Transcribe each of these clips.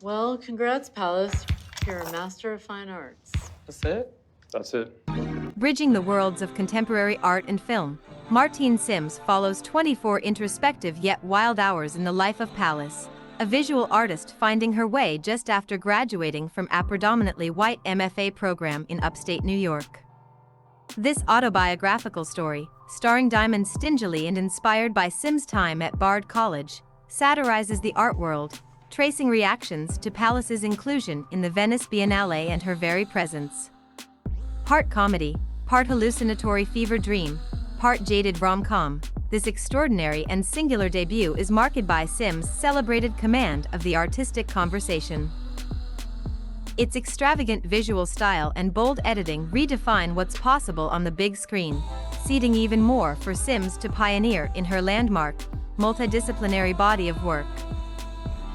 Well, congrats, Palace. You're a master of fine arts. That's it? That's it. Bridging the worlds of contemporary art and film, Martine Syms follows 24 introspective yet wild hours in the life of Palace, a visual artist finding her way just after graduating from a predominantly white MFA program in upstate New York. This autobiographical story, starring Diamond Stingily and inspired by Syms' time at Bard College, satirizes the art world, tracing reactions to Palace's inclusion in the Venice Biennale and her very presence. Part comedy, part hallucinatory fever dream, part jaded rom-com, this extraordinary and singular debut is marked by Syms' celebrated command of the artistic conversation. Its extravagant visual style and bold editing redefine what's possible on the big screen, seeding even more for Syms to pioneer in her landmark, multidisciplinary body of work.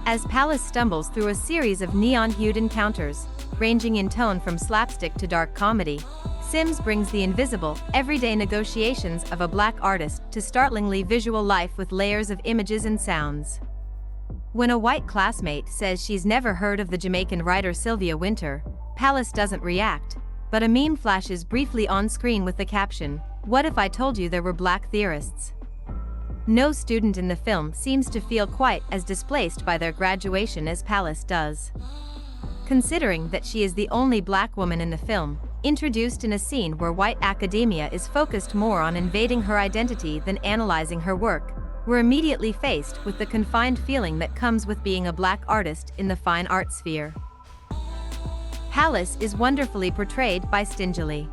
As Palace stumbles through a series of neon-hued encounters, ranging in tone from slapstick to dark comedy, Syms brings the invisible, everyday negotiations of a Black artist to startlingly visual life with layers of images and sounds. When a white classmate says she's never heard of the Jamaican writer Sylvia Wynter, Palace doesn't react, but a meme flashes briefly on screen with the caption, "What if I told you there were Black theorists?" No student in the film seems to feel quite as displaced by their graduation as Palace does. Considering that she is the only Black woman in the film, introduced in a scene where white academia is focused more on invading her identity than analyzing her work, we're immediately faced with the confined feeling that comes with being a Black artist in the fine art sphere. Palace is wonderfully portrayed by Stingily.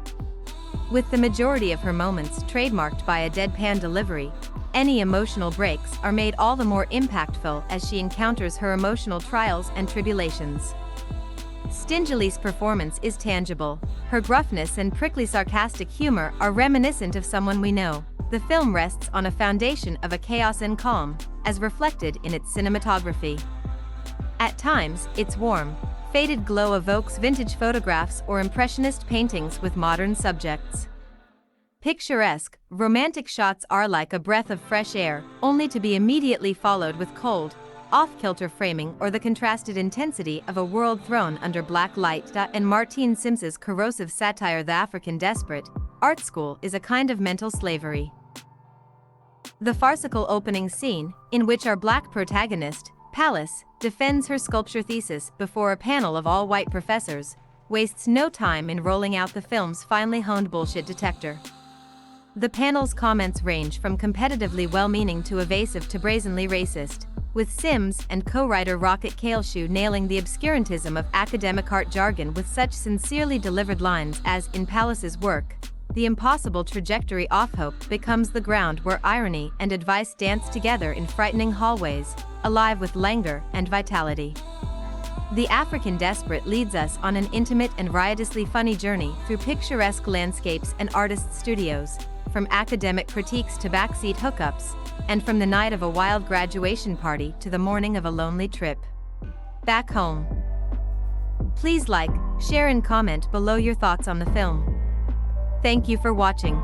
With the majority of her moments trademarked by a deadpan delivery, any emotional breaks are made all the more impactful as she encounters her emotional trials and tribulations. Stingily's performance is tangible. Her gruffness and prickly sarcastic humor are reminiscent of someone we know. The film rests on a foundation of a chaos and calm, as reflected in its cinematography. At times, its warm, faded glow evokes vintage photographs or impressionist paintings with modern subjects. Picturesque, romantic shots are like a breath of fresh air, only to be immediately followed with cold, off-kilter framing or the contrasted intensity of a world thrown under black light. And Martine Syms's corrosive satire The African Desperate, art school is a kind of mental slavery. The farcical opening scene, in which our Black protagonist, Palace, defends her sculpture thesis before a panel of all-white professors, wastes no time in rolling out the film's finely honed bullshit detector. The panel's comments range from competitively well-meaning to evasive to brazenly racist, with Syms and co-writer Rocket Kaleshoe nailing the obscurantism of academic art jargon with such sincerely delivered lines as, in Palace's work, the impossible trajectory off hope becomes the ground where irony and advice dance together in frightening hallways, alive with languor and vitality. The African Desperate leads us on an intimate and riotously funny journey through picturesque landscapes and artists' studios, from academic critiques to backseat hookups, and from the night of a wild graduation party to the morning of a lonely trip back home. Please like, share and comment below your thoughts on the film. Thank you for watching.